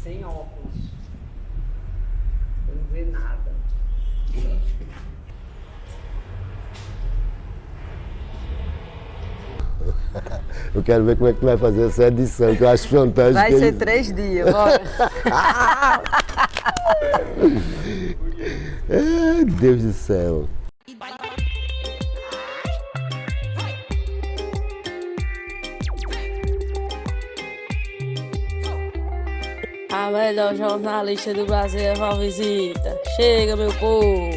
Sem óculos. Eu não vejo nada. Eu quero ver como é que tu vai fazer essa edição, que eu acho fantástico. Vai ser 3 dias, bora. Ai, Deus do céu. A melhor jornalista do Brasil é Val Visita. Chega, meu povo!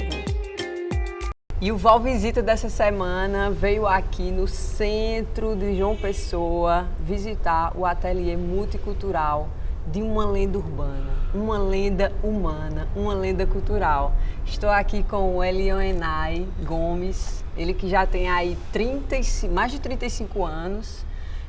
E o Val Visita dessa semana veio aqui no centro de João Pessoa visitar o ateliê multicultural de uma lenda urbana, uma lenda humana, uma lenda cultural. Estou aqui com o Elionenay Gomes, ele que já tem aí mais de 35 anos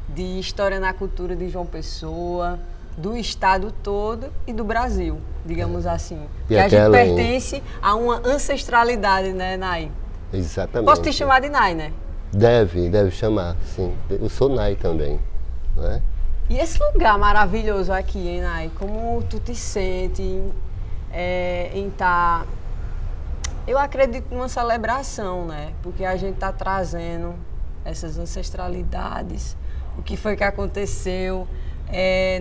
de história na cultura de João Pessoa, do estado todo e do Brasil, digamos assim. E que a gente além. pertence a uma ancestralidade, né, Nay? Exatamente. Posso te chamar de Nay, né? Deve chamar, sim. Eu sou Nay também, não é? E esse lugar maravilhoso aqui, hein, Nay? Como tu te sente em estar... Eu acredito numa celebração, né? Porque a gente está trazendo essas ancestralidades, o que foi que aconteceu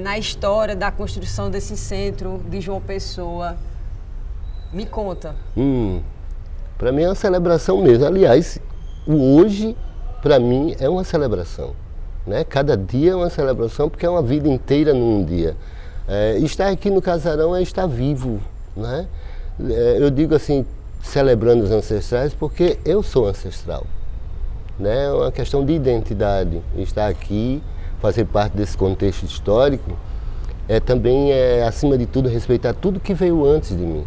na história da construção desse centro de João Pessoa. Me conta. Para mim é uma celebração mesmo. Aliás, o hoje, para mim, é uma celebração. Né? Cada dia é uma celebração, porque é uma vida inteira num dia. Estar aqui no casarão é estar vivo. Né? Eu digo assim, celebrando os ancestrais, porque eu sou ancestral. Né? É uma questão de identidade. Estar aqui, fazer parte desse contexto histórico, também acima de tudo, respeitar tudo que veio antes de mim.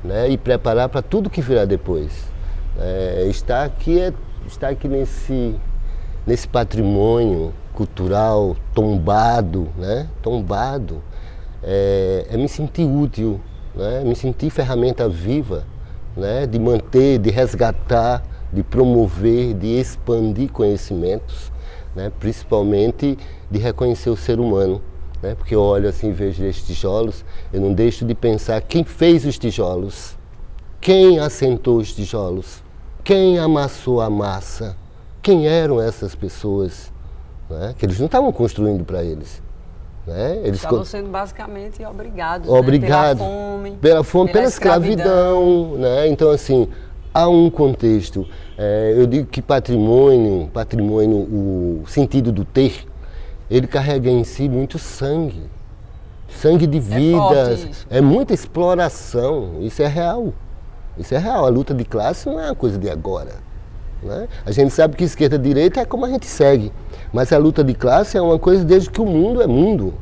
Né? E preparar para tudo que virá depois. Estar aqui nesse patrimônio cultural tombado, né? Tombado, é me sentir útil, né? Me sentir ferramenta viva, né? De manter, de resgatar, de promover, de expandir conhecimentos, né? Principalmente de reconhecer o ser humano. Né? Porque eu olho assim, vejo esses tijolos, eu não deixo de pensar quem fez os tijolos, quem assentou os tijolos, quem amassou a massa, quem eram essas pessoas, né? Que eles não estavam construindo para eles. Né? Eles estavam sendo basicamente obrigados, obrigados, né? Pela fome, pela escravidão. Né? Então, assim, há um contexto. Eu digo que patrimônio, o sentido do ter, ele carrega em si muito sangue de vidas, muita exploração, isso é real. Isso é real, a luta de classe não é uma coisa de agora. Né? A gente sabe que esquerda e direita é como a gente segue, mas a luta de classe é uma coisa desde que o mundo é mundo.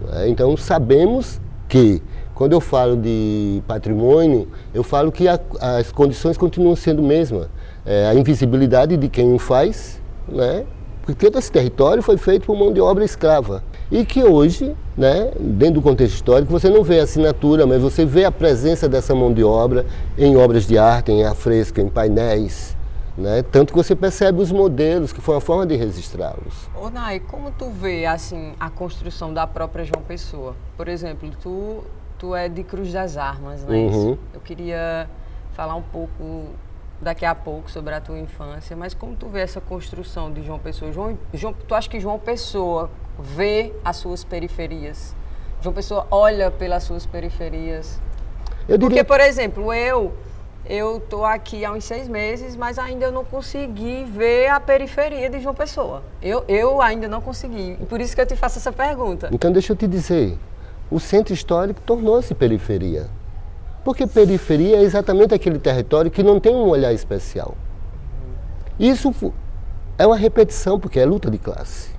Né? Então sabemos que, quando eu falo de patrimônio, eu falo que as condições continuam sendo a mesma. A invisibilidade de quem o faz, né? Porque todo esse território foi feito por mão de obra escrava. E que hoje, né, dentro do contexto histórico, você não vê a assinatura, mas você vê a presença dessa mão de obra em obras de arte, em afresco, em painéis. Né? Tanto que você percebe os modelos, que foi uma forma de registrá-los. Ô Nay, como tu vê assim, a construção da própria João Pessoa? Por exemplo, tu é de Cruz das Armas, não é isso? Eu queria falar um pouco... daqui a pouco sobre a tua infância, mas como tu vê essa construção de João Pessoa? Tu acha que João Pessoa vê as suas periferias? João Pessoa olha pelas suas periferias? Porque, por exemplo, eu tô aqui há uns 6 meses, mas ainda eu não consegui ver a periferia de João Pessoa. Eu ainda não consegui, e por isso que eu te faço essa pergunta. Então deixa eu te dizer, o centro histórico tornou-se periferia. Porque periferia é exatamente aquele território que não tem um olhar especial. Isso é uma repetição, porque é luta de classe.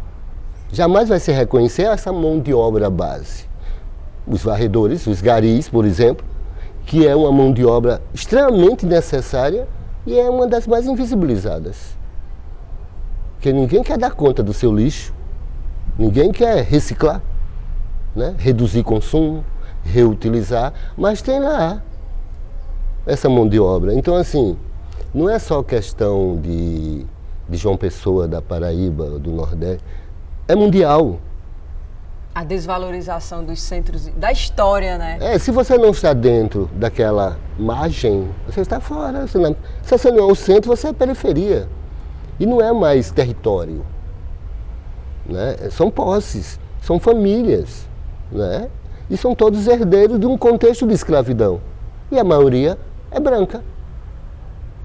Jamais vai se reconhecer essa mão de obra base. Os varredores, os garis, por exemplo, que é uma mão de obra extremamente necessária e é uma das mais invisibilizadas. Porque ninguém quer dar conta do seu lixo, ninguém quer reciclar, né? Reduzir consumo, reutilizar, mas tem lá essa mão de obra. Então, assim, não é só questão de João Pessoa, da Paraíba, do Nordeste, é mundial. A desvalorização dos centros, da história, né? Se você não está dentro daquela margem, você está fora. Se você não é o centro, você é a periferia. E não é mais território. Né? São posses, são famílias. Né? E são todos herdeiros de um contexto de escravidão. E a maioria é branca,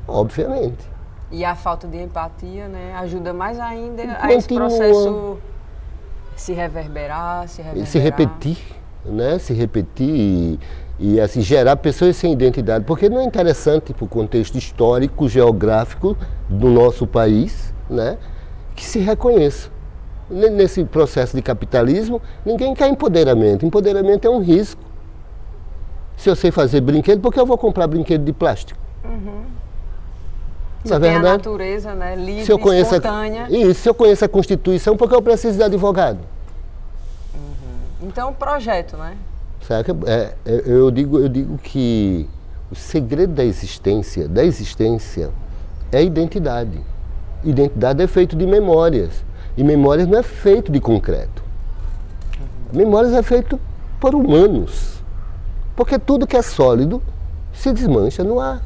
obviamente. E a falta de empatia, né, ajuda mais ainda a esse processo se reverberar. Se repetir, né? Se repetir e assim, gerar pessoas sem identidade. Porque não é interessante para o contexto histórico, geográfico do nosso país, né, que se reconheça. Nesse processo de capitalismo, ninguém quer empoderamento. Empoderamento é um risco. Se eu sei fazer brinquedo, por que eu vou comprar brinquedo de plástico? Se tem a natureza, né, livre, espontânea. Se eu conheço a Constituição, por que eu preciso de advogado? Então, projeto, né? Sabe? Eu digo que o segredo da existência é a identidade. Identidade é feito de memórias. E memórias não é feito de concreto. Memórias é feito por humanos. Porque tudo que é sólido se desmancha no ar.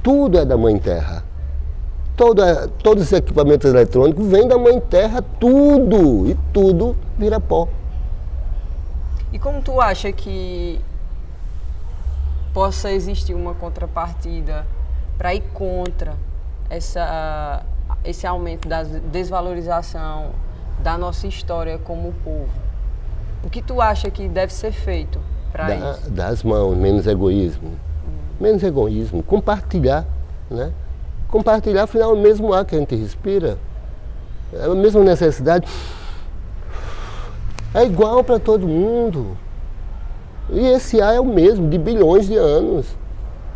Tudo é da Mãe Terra. Todos os equipamentos eletrônicos vêm da Mãe Terra, tudo. E tudo vira pó. E como tu acha que possa existir uma contrapartida para ir contra esse aumento da desvalorização da nossa história como povo? O que tu acha que deve ser feito para isso? Dar as mãos, menos egoísmo. Menos egoísmo, compartilhar, né? Compartilhar, afinal, é o mesmo ar que a gente respira, é a mesma necessidade, é igual para todo mundo. E esse ar é o mesmo, de bilhões de anos,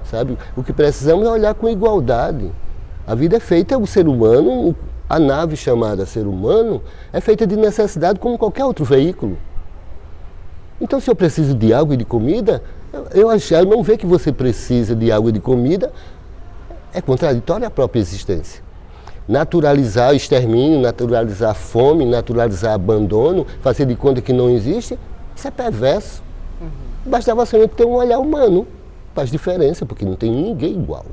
sabe? O que precisamos é olhar com igualdade. A vida é feita, o ser humano, a nave chamada ser humano, é feita de necessidade como qualquer outro veículo. Então, se eu preciso de água e de comida, eu não ver que você precisa de água e de comida é contraditório à própria existência. Naturalizar o extermínio, naturalizar a fome, naturalizar abandono, fazer de conta que não existe, isso é perverso. Bastava somente ter um olhar humano, faz diferença, porque não tem ninguém igual.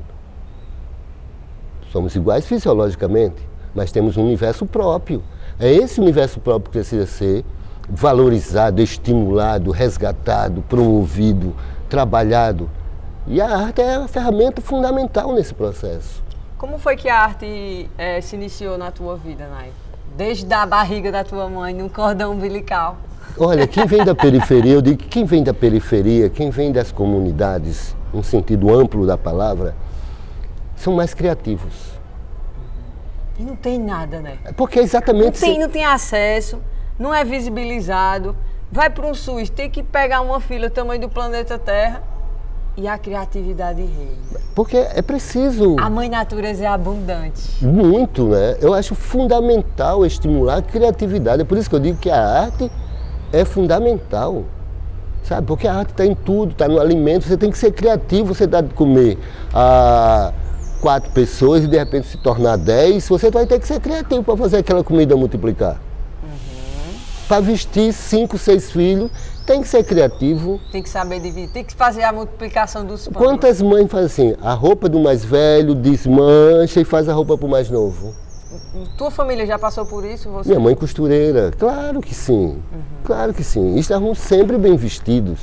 Somos iguais fisiologicamente, mas temos um universo próprio. É esse universo próprio que precisa ser valorizado, estimulado, resgatado, promovido, trabalhado. E a arte é a ferramenta fundamental nesse processo. Como foi que a arte se iniciou na tua vida, Nai? Desde a barriga da tua mãe, no cordão umbilical? Olha, quem vem da periferia, eu digo que quem vem da periferia, quem vem das comunidades, no sentido amplo da palavra, são mais criativos. E não tem nada, né? Porque é exatamente... Não tem acesso, não é visibilizado. Vai para um SUS, tem que pegar uma fila do tamanho do planeta Terra e a criatividade reina. Porque é preciso... A mãe natureza é abundante. Muito, né? Eu acho fundamental estimular a criatividade. É por isso que eu digo que a arte é fundamental. Sabe? Porque a arte está em tudo, está no alimento. Você tem que ser criativo, você dá de comer a 4 pessoas e de repente se tornar 10. Você vai ter que ser criativo para fazer aquela comida multiplicar. Para vestir 5, 6 filhos, tem que ser criativo. Tem que saber dividir, tem que fazer a multiplicação dos pães. Quantas mães fazem assim? A roupa do mais velho desmancha e faz a roupa para o mais novo. Tua família já passou por isso? Você? Minha mãe costureira, claro que sim. Claro que sim. Estavam sempre bem vestidos.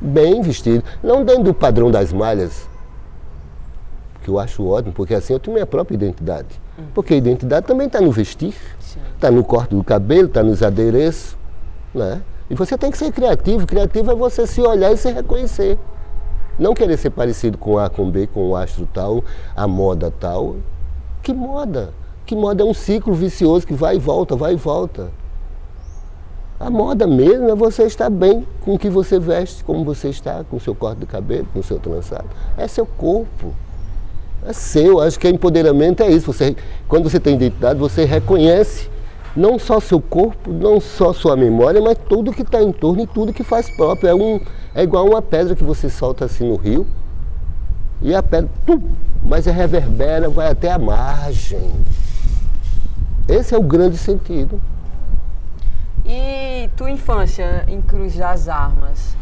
Bem vestidos. Não dentro do padrão das malhas, que eu acho ótimo, porque assim eu tenho minha própria identidade. Porque a identidade também está no vestir. Está no corte do cabelo, está nos adereços, né? E você tem que ser criativo. Criativo é você se olhar e se reconhecer. Não querer ser parecido com A, com B, com o astro tal, a moda tal. Que moda? Que moda é um ciclo vicioso que vai e volta, vai e volta. A moda mesmo é você estar bem com o que você veste, como você está, com o seu corte de cabelo, com o seu trançado. É seu corpo. É seu. Acho que empoderamento é isso. Quando você tem identidade, você reconhece não só seu corpo, não só sua memória, mas tudo que está em torno e tudo que faz próprio. É igual uma pedra que você solta assim no rio, e a pedra, mas reverbera, vai até a margem. Esse é o grande sentido. E E tua infância em Cruz das Armas?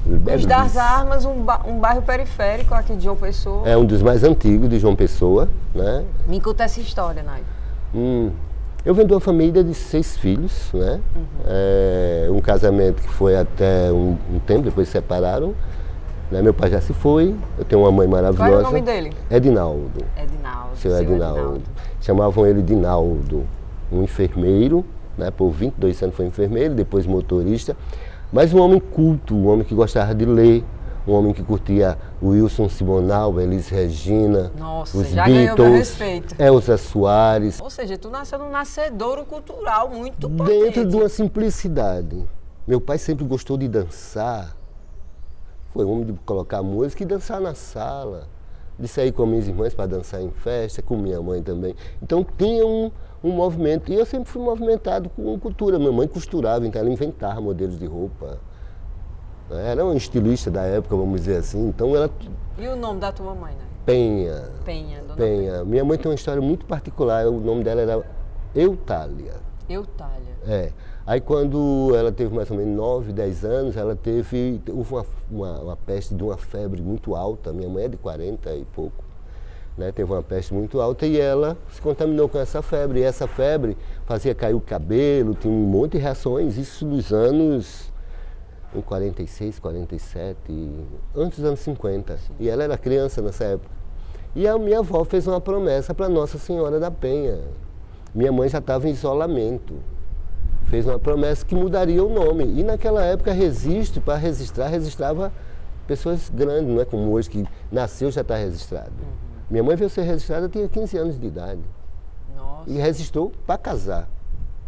Cruz das Armas, um bairro periférico aqui de João Pessoa. É um dos mais antigos de João Pessoa, né? Me conta essa história, Nai. Eu venho de uma família de 6 filhos, né? Um casamento que foi até um tempo, depois se separaram. Né? Meu pai já se foi, eu tenho uma mãe maravilhosa. Qual é o nome dele? Edinaldo. Seu Edinaldo. Chamavam ele de Naldo, um enfermeiro, né? Por 22 anos foi enfermeiro, depois motorista. Mas um homem culto, um homem que gostava de ler, um homem que curtia o Wilson Simonal, Elis Regina, nossa, os já Beatles, ganhou meu respeito. Elza Soares. Ou seja, tu nasceu num nascedouro cultural muito potente. Dentro de uma simplicidade. Meu pai sempre gostou de dançar. Foi um homem de colocar música e dançar na sala. De sair com minhas irmãs para dançar em festa, com minha mãe também. Então tinha um movimento. E eu sempre fui movimentado com cultura. Minha mãe costurava, então ela inventava modelos de roupa. Era uma estilista da época, vamos dizer assim. Então ela... E o nome da tua mãe, né? Penha. Dona Penha. Minha mãe tem uma história muito particular. O nome dela era Eutália. Eutália. Aí quando ela teve mais ou menos 9, 10 anos, houve uma peste de uma febre muito alta. Minha mãe é de 40 e pouco. Né? Teve uma peste muito alta e ela se contaminou com essa febre. E essa febre fazia cair o cabelo, tinha um monte de reações. Isso nos anos... em 46, 47, antes dos anos 50. Sim. E ela era criança nessa época. E a minha avó fez uma promessa para Nossa Senhora da Penha. Minha mãe já estava em isolamento. Fez uma promessa que mudaria o nome. E naquela época, registro, para registrar, registrava pessoas grandes, não é como hoje, que nasceu já está registrado. Minha mãe veio ser registrada, tinha 15 anos de idade. Nossa. E registrou para casar,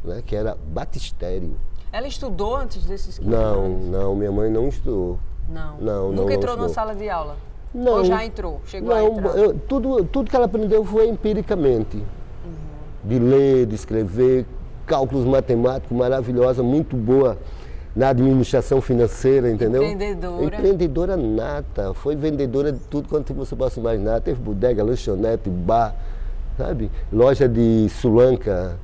né, que era batistério. Ela estudou antes desses 15 anos? Não, minha mãe não estudou. Nunca entrou numa sala de aula? Não. Ou já entrou? Chegou a entrar? Tudo que ela aprendeu foi empiricamente. De ler, de escrever, cálculos matemáticos maravilhosa, muito boa na administração financeira, entendeu? Empreendedora nata. Foi vendedora de tudo quanto você possa imaginar. Teve bodega, lanchonete, bar, sabe? Loja de sulanca.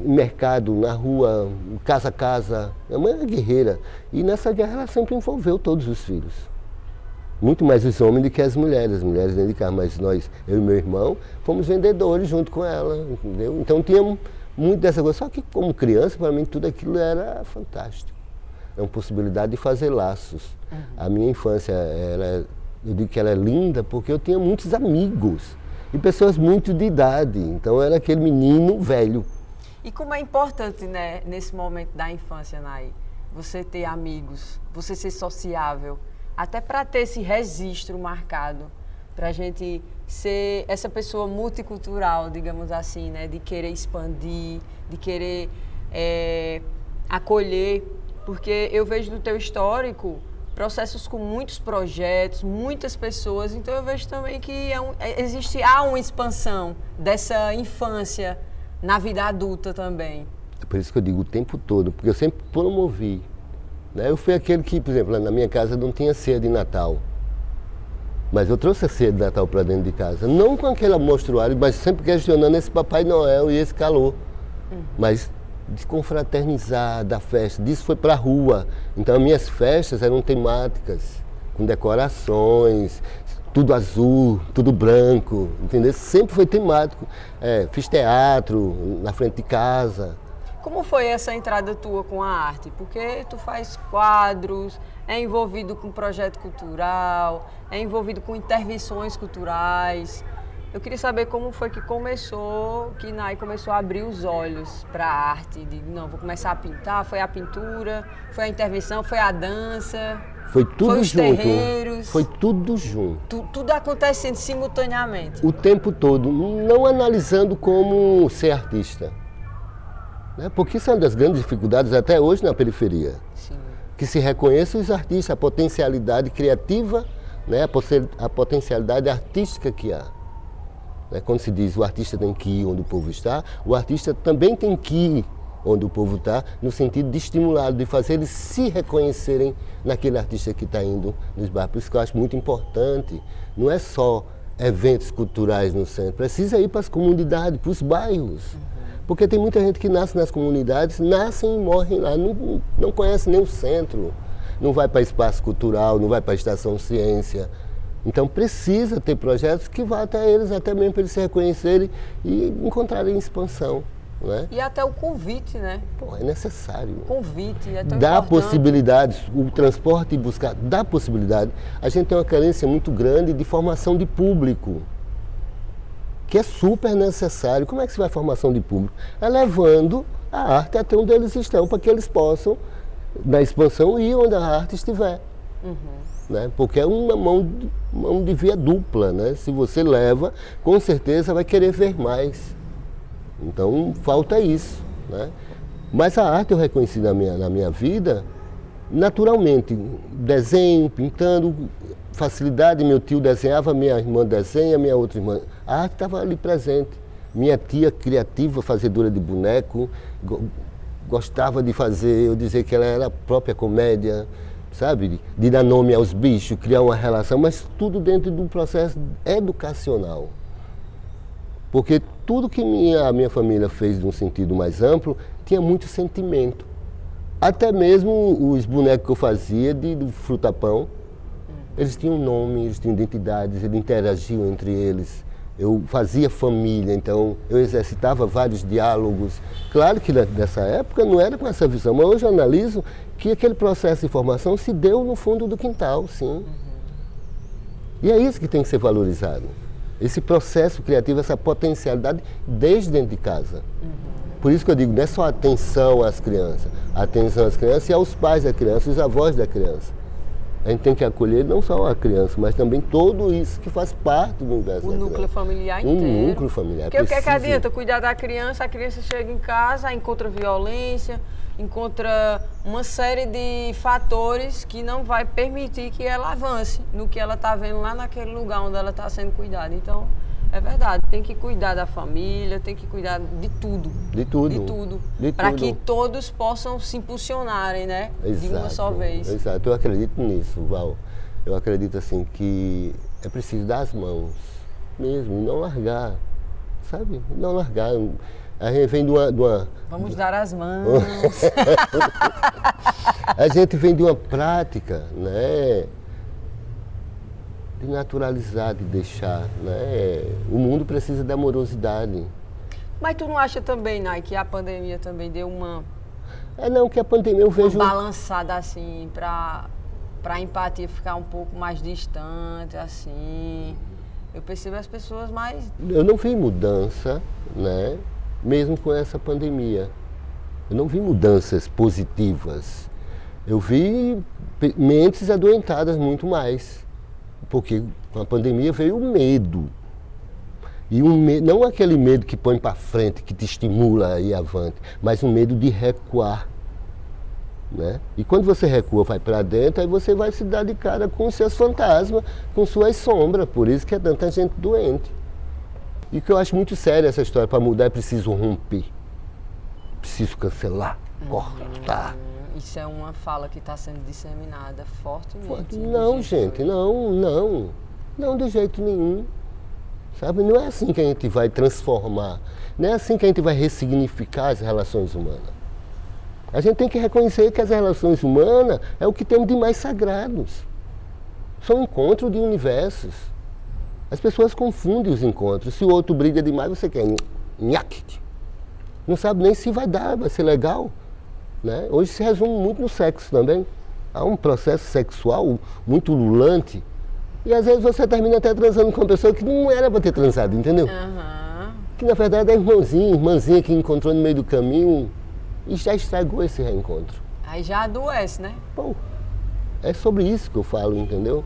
Mercado, na rua, casa a casa. Minha mãe era guerreira. E nessa guerra ela sempre envolveu todos os filhos. Muito mais os homens do que as mulheres dentro de casa. Mas nós, eu e meu irmão, fomos vendedores junto com ela, entendeu? Então tínhamos muito dessa coisa. Só que como criança, para mim, tudo aquilo era fantástico. É uma possibilidade de fazer laços. A minha infância, eu digo que ela é linda porque eu tinha muitos amigos. E pessoas muito de idade. Então era aquele menino velho. E como é importante, né, nesse momento da infância, Nai, você ter amigos, você ser sociável, até para ter esse registro marcado, para a gente ser essa pessoa multicultural, digamos assim, né, de querer expandir, de querer acolher, porque eu vejo do teu histórico processos com muitos projetos, muitas pessoas, então eu vejo também que há uma expansão dessa infância na vida adulta também. É por isso que eu digo o tempo todo, porque eu sempre promovi. Né? Eu fui aquele que, por exemplo, na minha casa não tinha ceia de Natal, mas eu trouxe a ceia de Natal para dentro de casa, não com aquele mostruário, mas sempre questionando esse Papai Noel e esse calor, mas de confraternizar, da festa, disso foi para a rua. Então as minhas festas eram temáticas, com decorações, tudo azul, tudo branco, entendeu? Sempre foi temático. Fiz teatro na frente de casa. Como foi essa entrada tua com a arte? Porque tu faz quadros, é envolvido com projeto cultural, é envolvido com intervenções culturais. Eu queria saber como foi que Nai começou a abrir os olhos para a arte, não, vou começar a pintar, foi a pintura, foi a intervenção, foi a dança, foi tudo os junto. Terreiros. Foi tudo junto. Tudo acontecendo simultaneamente. O tempo todo, não analisando como ser artista. Né? Porque isso é uma das grandes dificuldades até hoje na periferia. Sim. Que se reconheça os artistas, a potencialidade criativa, né? A potencialidade artística que há. Quando se diz o artista tem que ir onde o povo está, o artista também tem que ir onde o povo está, no sentido de estimulá-lo, de fazer eles se reconhecerem naquele artista que está indo nos bairros. Por isso que eu acho muito importante, não é só eventos culturais no centro, precisa ir para as comunidades, para os bairros, Porque tem muita gente que nasce nas comunidades, nascem e morrem lá, não conhece nem o centro, não vai para espaço cultural, não vai para a Estação Ciência. Então precisa ter projetos que vá até eles, até mesmo para eles se reconhecerem e encontrarem expansão. Né? E até o convite, né? Pô, é necessário. O convite é tão dá importante. possibilidades, o transporte e buscar, dá possibilidade. A gente tem uma carência muito grande de formação de público, que é super necessário. Como é que se vai formação de público? É levando a arte até onde eles estão, para que eles possam, na expansão, ir onde a arte estiver. Né? Porque é uma mão de via dupla, né? Se você leva, com certeza vai querer ver mais. Então falta isso, né? Mas a arte eu reconheci na minha vida naturalmente, desenho, pintando, facilidade, meu tio desenhava, minha irmã desenha, minha outra irmã, a arte estava ali presente. Minha tia criativa, fazedora de boneco, gostava de fazer, eu dizer que ela era a própria comédia, sabe? De dar nome aos bichos, criar uma relação, mas tudo dentro de um processo educacional. Porque tudo que a minha família fez de um sentido mais amplo tinha muito sentimento. Até mesmo os bonecos que eu fazia do frutapão, eles tinham nome, eles tinham identidades, eles interagiam entre eles. Eu fazia família, então eu exercitava vários diálogos. Claro que nessa época não era com essa visão, mas hoje eu analiso que aquele processo de formação se deu no fundo do quintal, sim. E é isso que tem que ser valorizado. Esse processo criativo, essa potencialidade desde dentro de casa. Por isso que eu digo, não é só atenção às crianças e aos pais da criança, os avós da criança. A gente tem que acolher não só a criança, mas também tudo isso que faz parte do universo. O núcleo familiar inteiro. Um núcleo familiar. Porque o que é que adianta cuidar da criança, a criança chega em casa, encontra violência, encontra uma série de fatores que não vai permitir que ela avance no que ela está vendo lá naquele lugar onde ela está sendo cuidada. Então, é verdade, tem que cuidar da família, tem que cuidar de tudo. De tudo. De tudo. Para que todos possam se impulsionarem, né? Exato, de uma só vez. Exato, eu acredito nisso, Val. Eu acredito assim que é preciso dar as mãos mesmo, não largar, sabe? Não largar. A gente vem de uma... Vamos dar as mãos. A gente vem de uma prática, né? De naturalizar, de deixar, né? O mundo precisa de amorosidade. Mas tu não acha também, Nai, que a pandemia também deu uma... Não, que a pandemia eu vejo... Uma balançada, assim, para a empatia ficar um pouco mais distante, assim. Eu percebo as pessoas mais... Eu não vi mudança, né? Mesmo com essa pandemia. Eu não vi mudanças positivas. Eu vi mentes adoentadas muito mais. Porque com a pandemia veio o medo. E não aquele medo que põe para frente, que te estimula a ir avante, mas um medo de recuar. Né? E quando você recua, vai para dentro, aí você vai se dar de cara com seus fantasmas, com suas sombras. Por isso que é tanta gente doente. E que eu acho muito sério essa história, para mudar é preciso romper. Preciso cancelar, cortar. Isso é uma fala que está sendo disseminada fortemente. Não, gente, não de jeito nenhum. Sabe? Não é assim que a gente vai transformar, não é assim que a gente vai ressignificar as relações humanas. A gente tem que reconhecer que as relações humanas é o que temos de mais sagrados. São encontros de universos. As pessoas confundem os encontros. Se o outro briga demais, você quer nhaque. Não sabe nem se vai dar, vai ser legal. Né? Hoje se resume muito no sexo também. Há um processo sexual muito ululante. E às vezes você termina até transando com uma pessoa que não era para ter transado, entendeu? Que na verdade é irmãzinha que encontrou no meio do caminho e já estragou esse reencontro. Aí já adoece, né? Bom, é sobre isso que eu falo, entendeu?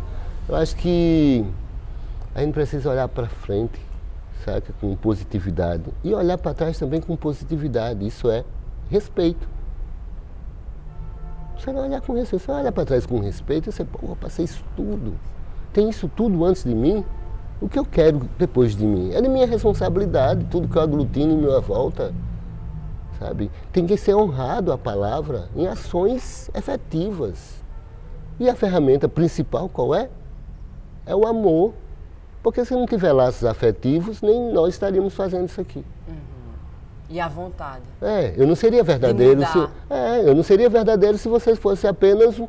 Eu acho que a gente precisa olhar para frente, saca, com positividade. E olhar para trás também com positividade. Isso é respeito. Você vai olhar com respeito. Você vai olhar para trás com respeito e você, pô, eu passei isso tudo. Tem isso tudo antes de mim. O que eu quero depois de mim? É de minha responsabilidade, tudo que eu aglutino em minha volta. Sabe? Tem que ser honrado a palavra em ações efetivas. E a ferramenta principal qual é? É o amor. Porque se não tiver laços afetivos, nem nós estaríamos fazendo isso aqui. E a vontade. Eu não seria verdadeiro eu não seria verdadeiro se você fosse apenas,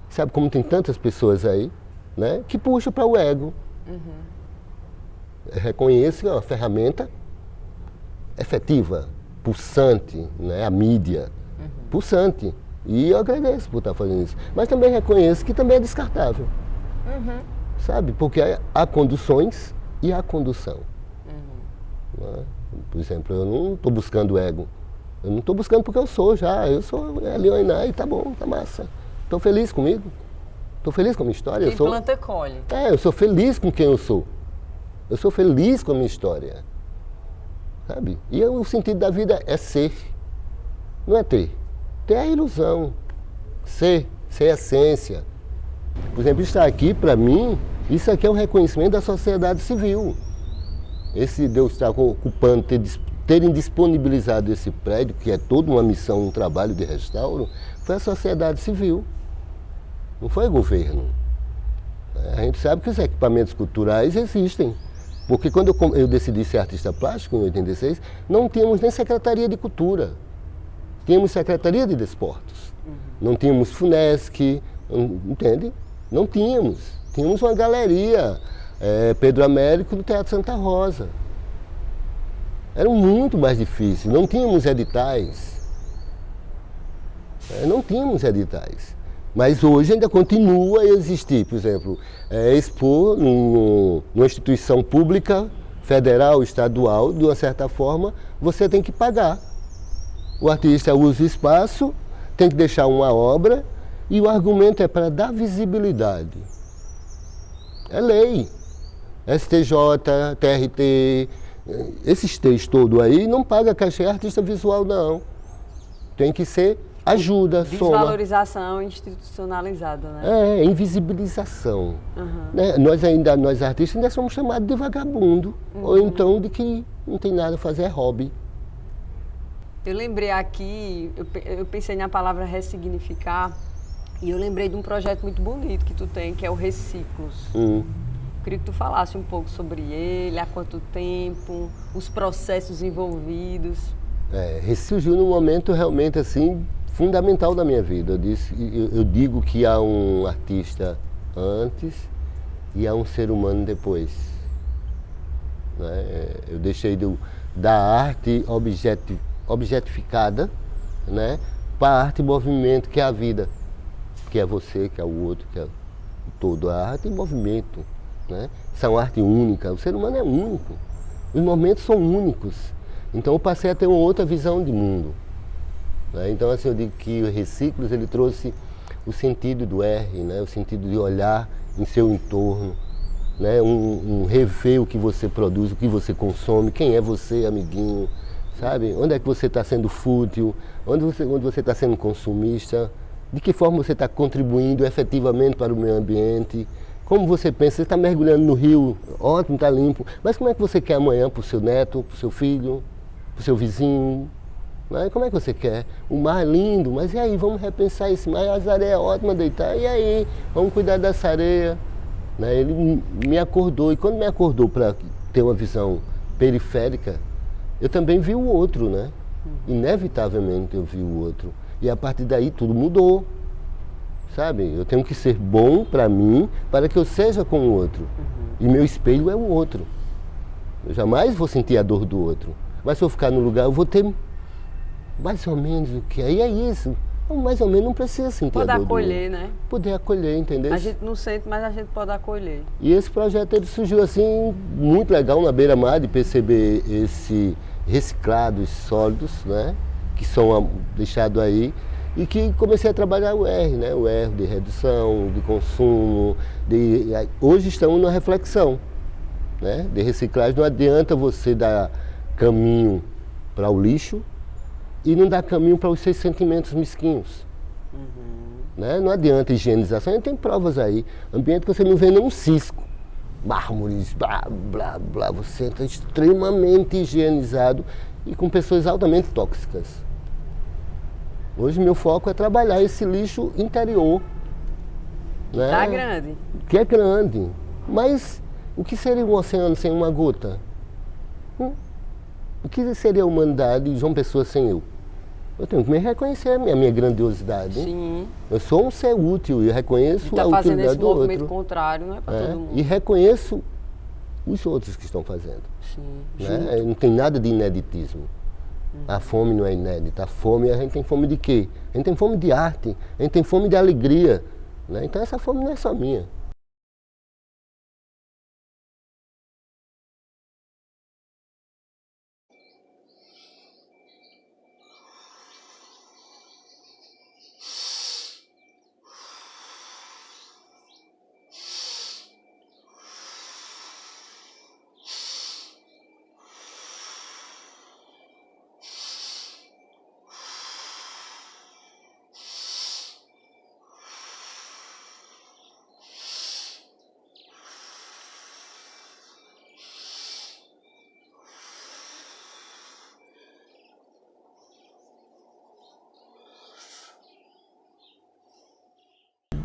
sabe como tem tantas pessoas aí, né, que puxam para o ego. Reconheço que é uma ferramenta efetiva, pulsante, né, a mídia, pulsante. E eu agradeço por estar fazendo isso. Mas também reconheço que também é descartável. Sabe? Porque há conduções e há condução. Né? Por exemplo, eu não estou buscando ego. Eu não estou buscando porque eu sou já. Eu sou Leoiná e tá bom, tá massa. Estou feliz comigo. Estou feliz com a minha história. Quem planta, colhe. Eu sou feliz com quem eu sou. Eu sou feliz com a minha história. Sabe? E o sentido da vida é ser. Não é ter. Ter é a ilusão. Ser a essência. Por exemplo, estar aqui, para mim, isso aqui é um reconhecimento da sociedade civil. Esse Deus estar ocupando, terem disponibilizado esse prédio, que é toda uma missão, um trabalho de restauro, foi a sociedade civil. Não foi o governo. A gente sabe que os equipamentos culturais existem. Porque quando eu decidi ser artista plástico, em 86, não tínhamos nem Secretaria de Cultura. Tínhamos Secretaria de Desportos. Não tínhamos FUNESC, entende? Não tínhamos. Tínhamos uma galeria, Pedro Américo, do Teatro Santa Rosa. Era muito mais difícil. Não tínhamos editais. Não tínhamos editais. Mas hoje ainda continua a existir, por exemplo, expor numa instituição pública, federal, estadual, de uma certa forma, você tem que pagar. O artista usa o espaço, tem que deixar uma obra, e o argumento é para dar visibilidade. É lei. STJ, TRT, esses três todos aí, não paga cachê artista visual, não. Tem que ser ajuda, soma. Desvalorização institucionalizada, né? Invisibilização. Né? Nós artistas ainda somos chamados de vagabundo, ou então de que não tem nada a fazer, é hobby. Eu lembrei aqui, eu pensei na palavra ressignificar, e eu lembrei de um projeto muito bonito que tu tem, que é o Reciclos. Queria que tu falasse um pouco sobre ele, há quanto tempo, os processos envolvidos. Ressurgiu num momento realmente assim fundamental da minha vida. Eu digo que há um artista antes e há um ser humano depois. Né? Eu deixei da arte objetificada, né, para a arte em movimento, que é a vida, que é você, que é o outro, que é todo. A arte em movimento. Né? Isso é uma arte única. O ser humano é único. Os momentos são únicos. Então eu passei a ter uma outra visão de mundo. Né? Então assim, eu digo que o Reciclos, ele trouxe o sentido do R, né? O sentido de olhar em seu entorno, né? Um rever o que você produz, o que você consome, quem é você, amiguinho, sabe? Onde é que você está sendo fútil, onde você está sendo consumista, de que forma você está contribuindo efetivamente para o meio ambiente. Como você pensa, você está mergulhando no rio, ótimo, está limpo, mas como é que você quer amanhã para o seu neto, para o seu filho, para o seu vizinho? Né? Como é que você quer? O mar é lindo, mas e aí, vamos repensar esse mar, a areia é ótima deitar, e aí, vamos cuidar dessa areia. Né? Ele me acordou, e quando me acordou para ter uma visão periférica, eu também vi o outro, né? Inevitavelmente eu vi o outro. E a partir daí tudo mudou. Sabe? Eu tenho que ser bom para mim, para que eu seja com o outro. E meu espelho é o outro. Eu jamais vou sentir a dor do outro. Mas se eu ficar no lugar, eu vou ter mais ou menos o que é. E é isso. Mais ou menos não precisa sentir a dor do outro. Poder acolher, né? Poder acolher, entendeu? A gente não sente, mas a gente pode acolher. E esse projeto ele surgiu assim, muito legal na beira-mar, de perceber esse reciclados sólidos, né? Que são deixados aí. E que comecei a trabalhar o R, né? O R de redução, de consumo. Hoje estamos numa reflexão, né? De reciclagem. Não adianta você dar caminho para o lixo e não dar caminho para os seus sentimentos mesquinhos. Né? Não adianta higienização. A gente tem provas aí. Ambiente que você não vê nem um cisco. Mármores, blá, blá, blá. Você está extremamente higienizado e com pessoas altamente tóxicas. Hoje meu foco é trabalhar esse lixo interior. Né? Tá grande. Que é grande. Mas o que seria um oceano sem uma gota? O que seria a humanidade João Pessoa sem eu? Eu tenho que me reconhecer a minha grandiosidade. Sim. Eu sou um ser útil e reconheço a utilidade do outro. Fazendo esse movimento contrário, não é para todo mundo. E reconheço os outros que estão fazendo. Sim. Né? Não tem nada de ineditismo. A fome não é inédita. A gente tem fome de quê? A gente tem fome de arte, a gente tem fome de alegria. Né? Então essa fome não é só minha.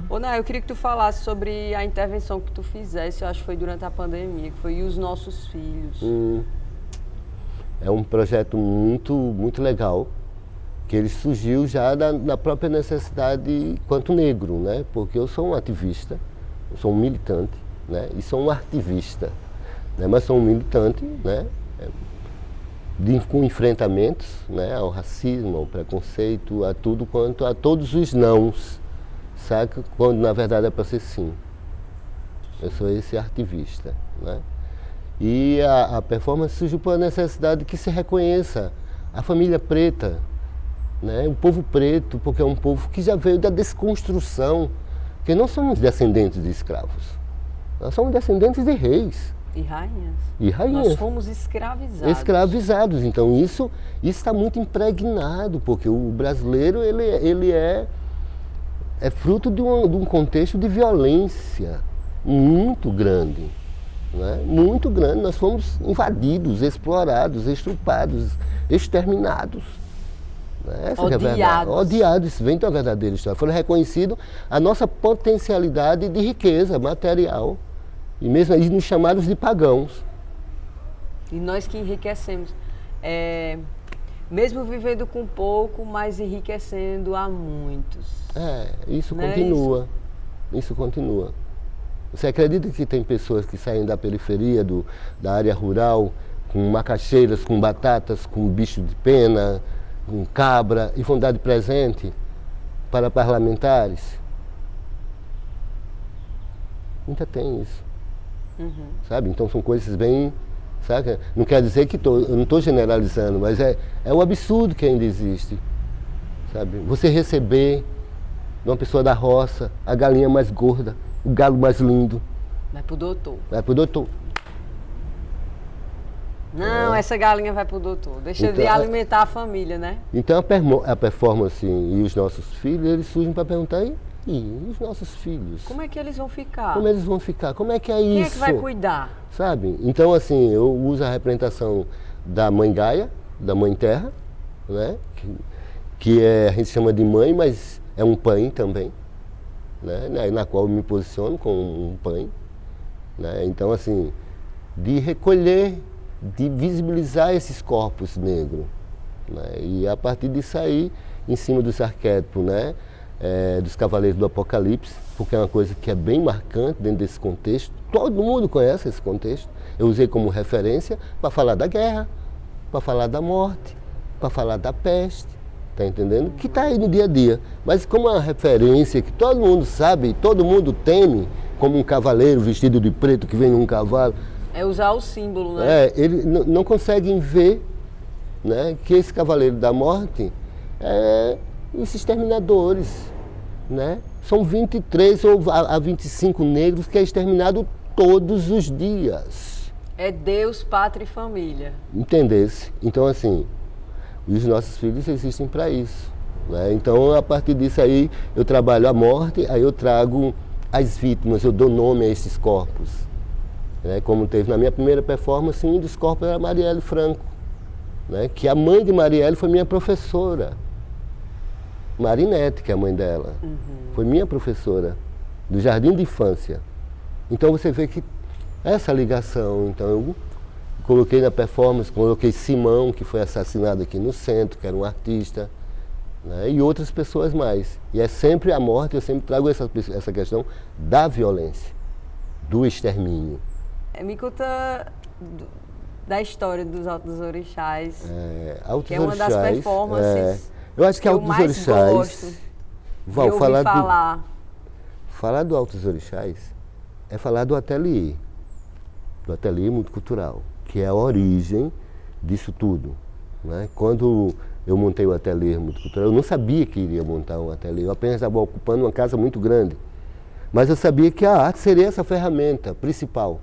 Ô, Nay, eu queria que tu falasse sobre a intervenção que tu fizesse, eu acho que foi durante a pandemia, que foi E os Nossos Filhos. É um projeto muito legal, que ele surgiu já da própria necessidade enquanto negro, né? Porque eu sou um ativista, eu sou um militante, né? E sou um ativista, né? Mas sou um militante, né? Com enfrentamentos, né? Ao racismo, ao preconceito, a tudo quanto, a todos os nãos, saca? Quando na verdade é para ser sim. Eu sou esse ativista, né? E a performance surgiu por necessidade que se reconheça a família preta, né? O povo preto, porque é um povo que já veio da desconstrução, porque não somos descendentes de escravos, nós somos descendentes de reis. E rainhas. E rainhas. Nós fomos escravizados. Escravizados, então isso está muito impregnado, porque o brasileiro ele é fruto de um contexto de violência muito grande. Né? Muito grande, nós fomos invadidos, explorados, estrupados, exterminados. Né? Essa Odiados. Que é a verdade. Odiados, isso vem da verdadeira história. Foi reconhecido a nossa potencialidade de riqueza material, e mesmo aí nos chamados de pagãos. E nós que enriquecemos. Mesmo vivendo com pouco, mas enriquecendo a muitos. Isso né? continua. Isso continua. Você acredita que tem pessoas que saem da periferia, da área rural, com macaxeiras, com batatas, com bicho de pena, com cabra, e vão dar de presente para parlamentares? Ainda tem isso. Sabe? Então são coisas bem... Sabe? Não quer dizer que eu não estou generalizando, mas é o absurdo que ainda existe. Sabe? Você receber de uma pessoa da roça a galinha mais gorda, o galo mais lindo. Vai pro doutor. Vai pro doutor. Não, essa galinha vai pro doutor. Deixa Então, de alimentar a família, né? Então a performance e os nossos filhos, eles surgem para perguntar, e os nossos filhos? Como é que eles vão ficar? Como eles vão ficar? Como é que é isso? Quem é que vai cuidar? Sabe? Então, assim, eu uso a representação da Mãe Gaia, da Mãe Terra, né? Que a gente chama de mãe, mas é um pai também, né? Na qual eu me posiciono como um pai. Né? Então, assim, de recolher, de visibilizar esses corpos negros. Né? E a partir disso aí, em cima dos arquétipos, né? Dos Cavaleiros do Apocalipse, porque é uma coisa que é bem marcante dentro desse contexto. Todo mundo conhece esse contexto. Eu usei como referência para falar da guerra, para falar da morte, para falar da peste, tá entendendo? Que está aí no dia a dia. Mas como é uma referência que todo mundo sabe, todo mundo teme, como um cavaleiro vestido de preto que vem num cavalo. É usar o símbolo, né? Eles não conseguem ver, né, que esse Cavaleiro da Morte é os exterminadores, né? São 23 ou a 25 negros que é exterminado todos os dias. É Deus, pátria e família. Entendesse? Então, assim, os nossos filhos existem para isso. Né? Então, a partir disso aí, eu trabalho a morte, aí eu trago as vítimas, eu dou nome a esses corpos. Né? Como teve na minha primeira performance, um dos corpos era Marielle Franco, né? Que a mãe de Marielle foi minha professora. Marinette, que é a mãe dela, foi minha professora do jardim de infância. Então você vê que essa ligação, então eu coloquei na performance, coloquei Simão, que foi assassinado aqui no centro, que era um artista, né? E outras pessoas mais. E é sempre a morte, eu sempre trago essa questão da violência, do extermínio. Me conta da história dos Altos Orixás, Altos que é uma Orixás, das performances eu acho que eu Altos mais Orixás, gosto Val, de ouvir falar. Falar do Altos Orixás é falar do ateliê multicultural, que é a origem disso tudo, né? Quando eu montei o ateliê multicultural, eu não sabia que iria montar um ateliê, eu apenas estava ocupando uma casa muito grande, mas eu sabia que a arte seria essa ferramenta principal.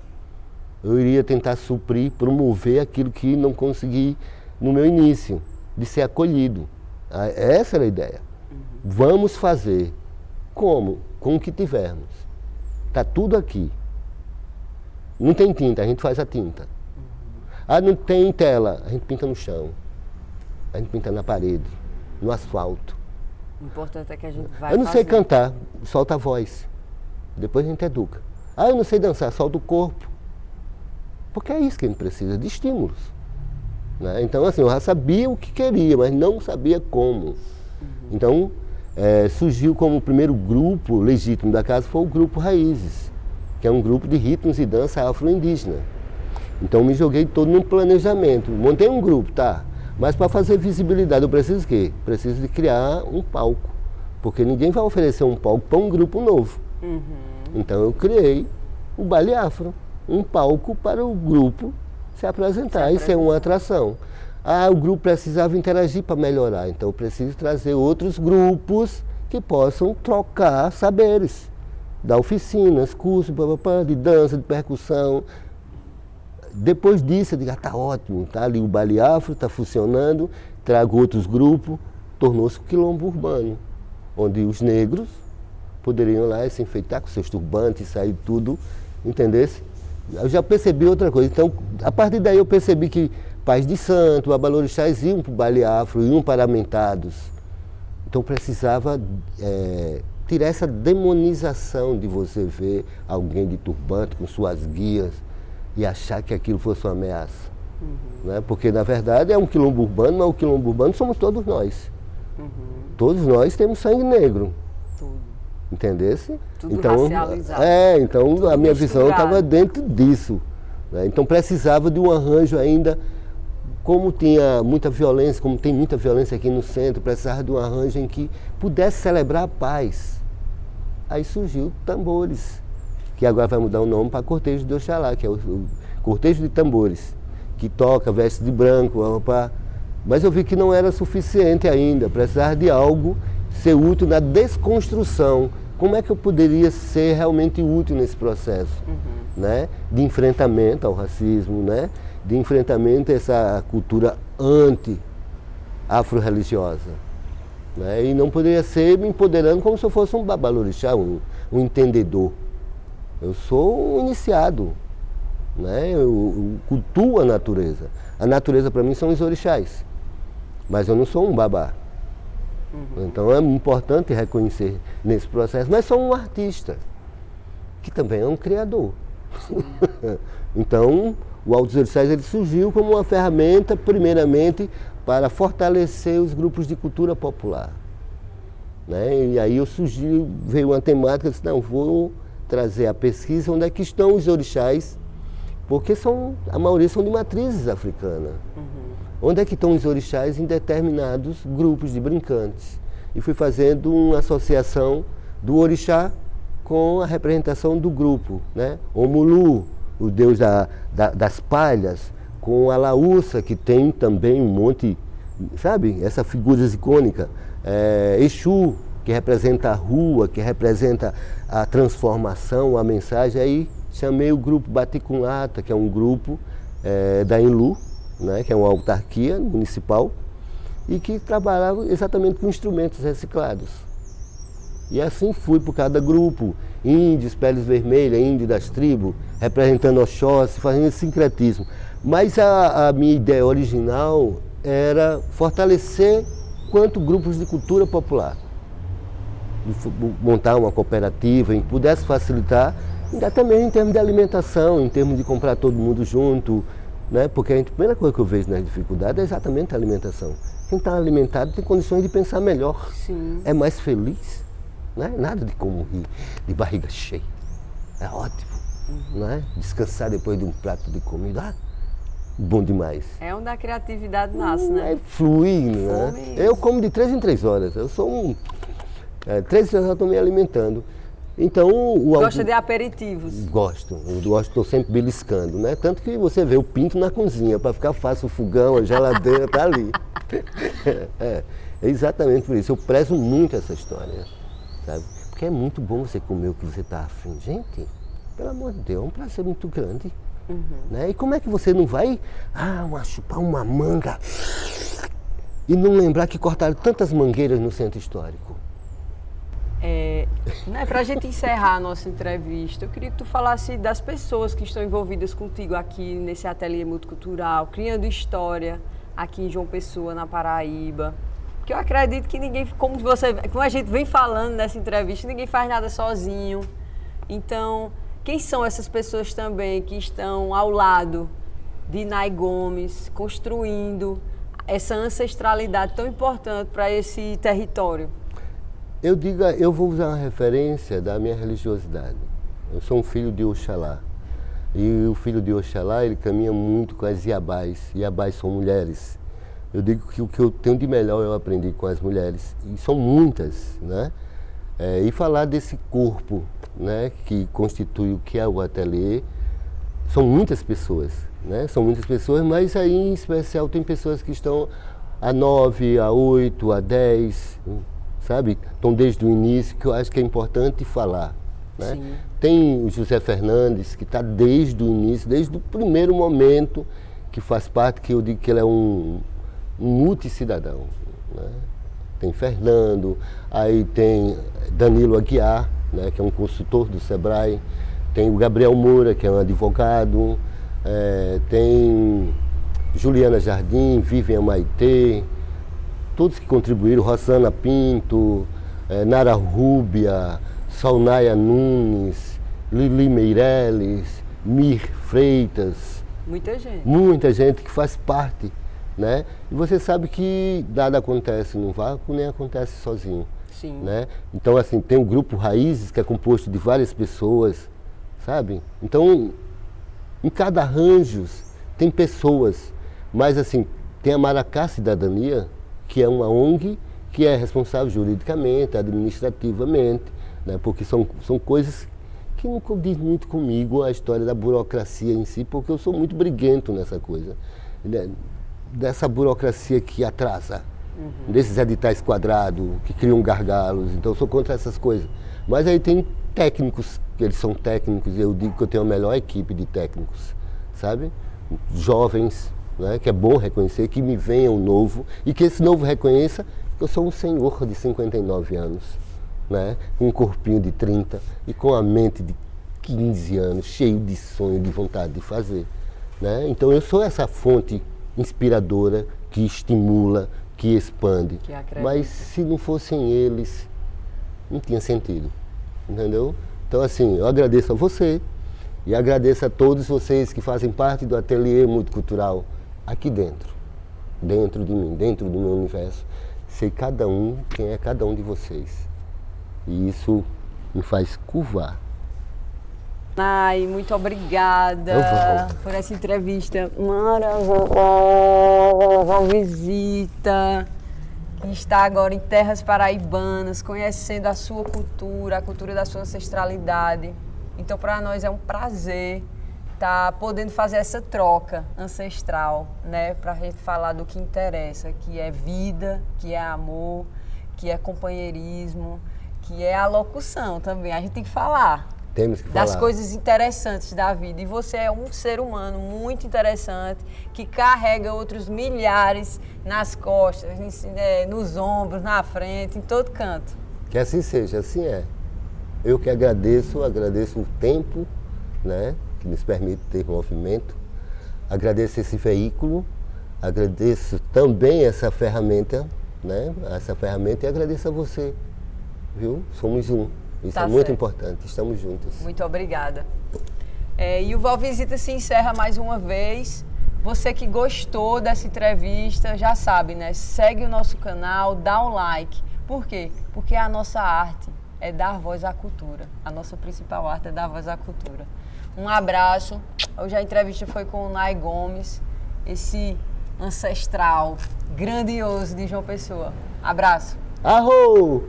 Eu iria tentar suprir, promover aquilo que não consegui no meu início, de ser acolhido. Essa era a ideia. Vamos fazer. Como? Com o que tivermos. Está tudo aqui. Não tem tinta, a gente faz a tinta. Não tem tela, a gente pinta no chão. A gente pinta na parede, no asfalto. O importante é que a gente vai Eu não sei fazer. cantar, solta a voz. Depois a gente educa. Eu não sei dançar, solta o corpo. Porque é isso que a gente precisa, de estímulos. Né? Então, assim, eu já sabia o que queria, mas não sabia como. Então, surgiu como o primeiro grupo legítimo da casa, foi o Grupo Raízes, que é um grupo de ritmos e dança afro-indígena. Então, me joguei todo num planejamento. Montei um grupo, tá? Mas para fazer visibilidade, eu preciso de quê? Preciso de criar um palco. Porque ninguém vai oferecer um palco para um grupo novo. Então, eu criei o Baile Afro. Um palco para o grupo se apresentar e ser uma atração. O grupo precisava interagir para melhorar, então eu preciso trazer outros grupos que possam trocar saberes, dar oficinas, cursos de dança, de percussão. Depois disso eu digo, tá ótimo, tá ali o Baile Afro, está funcionando, trago outros grupos, tornou-se o quilombo urbano, onde os negros poderiam lá se enfeitar com seus turbantes, sair tudo, entendesse? Eu já percebi outra coisa. Então, a partir daí eu percebi que pais de santo, babalorixás iam para o Baile Afro, iam paramentados. Então precisava tirar essa demonização de você ver alguém de turbante com suas guias e achar que aquilo fosse uma ameaça. Né? Porque, na verdade, é um quilombo urbano, mas o quilombo urbano somos todos nós. Todos nós temos sangue negro. Entendesse? Tudo então, racializado. Então tudo a minha misturado. visão estava dentro disso. Né? Então precisava de um arranjo ainda, como tinha muita violência, como tem muita violência aqui no centro, precisava de um arranjo em que pudesse celebrar a paz. Aí surgiu Tambores, que agora vai mudar o nome para Cortejo de Oxalá, que é o Cortejo de Tambores, que toca, veste de branco, mas eu vi que não era suficiente ainda, precisava de algo ser útil na desconstrução. Como é que eu poderia ser realmente útil nesse processo? Né? De enfrentamento ao racismo, né? De enfrentamento a essa cultura anti-afro-religiosa. Né? E não poderia ser me empoderando como se eu fosse um babalorixá, um entendedor. Eu sou um iniciado. Né? Eu cultuo a natureza. A natureza para mim são os orixás. Mas eu não sou um babá. Então é importante reconhecer nesse processo, mas sou um artista, que também é um criador. Então, o Altos Orixás ele surgiu como uma ferramenta, primeiramente, para fortalecer os grupos de cultura popular. Né? E aí veio uma temática, eu disse, não, vou trazer a pesquisa onde é que estão os orixás, porque a maioria são de matrizes africanas. Onde é que estão os orixás em determinados grupos de brincantes? E fui fazendo uma associação do orixá com a representação do grupo, né? O Mulu, o deus das palhas, com a Laúça, que tem também um monte, sabe? Essa figura icônica. Exu, que representa a rua, que representa a transformação, a mensagem. Aí chamei o grupo Baticunlata, que é um grupo da Inlu, né, que é uma autarquia municipal, e que trabalhava exatamente com instrumentos reciclados. E assim fui por cada grupo, índios, peles vermelhas, índio das tribos, representando Oxóssi, fazendo esse sincretismo. Mas a minha ideia original era fortalecer quanto grupos de cultura popular. Montar uma cooperativa em que pudesse facilitar, até mesmo em termos de alimentação, em termos de comprar todo mundo junto, né? Porque a primeira coisa que eu vejo nas dificuldades é exatamente a alimentação. Quem está alimentado tem condições de pensar melhor, é mais feliz, né? Nada de como rir de barriga cheia, é ótimo, né? Descansar depois de um prato de comida, bom demais. É onde a criatividade nasce, né? Flui, né? Eu como de 3 em 3 horas, eu sou 3 horas eu estou me alimentando. Então, Gosta de aperitivos? Gosto, estou sempre beliscando, né? Tanto que você vê o pinto na cozinha, para ficar fácil o fogão, a geladeira tá ali. É exatamente por isso, eu prezo muito essa história, sabe? Porque é muito bom você comer o que você está afim. Gente, pelo amor de Deus, é um prazer muito grande. Né? E como é que você não vai chupar uma manga e não lembrar que cortaram tantas mangueiras no centro histórico? Né, para a gente encerrar a nossa entrevista, eu queria que tu falasse das pessoas que estão envolvidas contigo aqui nesse ateliê multicultural, criando história aqui em João Pessoa, na Paraíba. Porque eu acredito que ninguém, como a gente vem falando nessa entrevista, ninguém faz nada sozinho. Então, quem são essas pessoas também que estão ao lado de Nai Gomes, construindo essa ancestralidade tão importante para esse território? Eu vou usar uma referência da minha religiosidade. Eu sou um filho de Oxalá. E o filho de Oxalá, ele caminha muito com as Iabás. Iabás são mulheres. Eu digo que o que eu tenho de melhor eu aprendi com as mulheres. E são muitas, né? E falar desse corpo, né, que constitui o que é o ateliê. São muitas pessoas, né? São muitas pessoas, mas aí em especial tem pessoas que estão há 9, há 8, há 10... sabe? Então, desde o início, que eu acho que é importante falar, né? Tem o José Fernandes, que está desde o início, desde o primeiro momento, que faz parte, que eu digo que ele é um multicidadão, né? Tem Fernando, aí tem Danilo Aguiar, né, que é um consultor do Sebrae, tem o Gabriel Moura, que é um advogado, tem Juliana Jardim, Vivian Maitê, todos que contribuíram, Rosana Pinto, Nara Rúbia, Salnaia Nunes, Lili Meirelles, Mir Freitas. Muita gente que faz parte, né? E você sabe que nada acontece num vácuo, nem acontece sozinho. Né? Então, assim, tem o grupo Raízes, que é composto de várias pessoas, sabe? Então, em cada arranjo tem pessoas, mas assim, tem a Maracá Cidadania, que é uma ONG que é responsável juridicamente, administrativamente, né? Porque são coisas que não condiz muito comigo, a história da burocracia em si, porque eu sou muito briguento nessa coisa, né? Dessa burocracia que atrasa, desses editais quadrados, que criam gargalos, então eu sou contra essas coisas. Mas aí tem técnicos, que eles são técnicos, e eu digo que eu tenho a melhor equipe de técnicos, sabe? Jovens, né, que é bom reconhecer, que me venha um novo e que esse novo reconheça que eu sou um senhor de 59 anos, né, com um corpinho de 30 e com a mente de 15 anos, cheio de sonho, de vontade de fazer, né? Então eu sou essa fonte inspiradora que estimula, que expande, mas se não fossem eles, não tinha sentido, entendeu? Então assim, eu agradeço a você e agradeço a todos vocês que fazem parte do ateliê multicultural aqui dentro de mim, dentro do meu universo. Sei cada um, quem é cada um de vocês. E isso me faz curvar. Nai, muito obrigada por essa entrevista maravilhosa. Visita, que está agora em terras paraibanas, conhecendo a sua cultura, a cultura da sua ancestralidade. Então, para nós é um prazer estar podendo fazer essa troca ancestral, né? Para a gente falar do que interessa, que é vida, que é amor, que é companheirismo, que é a locução também. A gente tem que falar. Temos que falar das coisas interessantes da vida. E você é um ser humano muito interessante, que carrega outros milhares nas costas, nos ombros, na frente, em todo canto. Que assim seja, assim é. Eu que agradeço o tempo, né, que nos permite ter movimento, agradeço esse veículo, agradeço também essa ferramenta, né, e agradeço a você, viu? Somos um. Isso é muito importante, estamos juntos. Muito obrigada. E o Val Visita se encerra mais uma vez, Você que gostou dessa entrevista, já sabe, né? Segue o nosso canal, dá um like. Por quê? Porque a nossa arte é dar voz à cultura. A nossa principal arte é dar voz à cultura. Um abraço. Hoje a entrevista foi com o Nai Gomes, esse ancestral grandioso de João Pessoa. Abraço. Arro!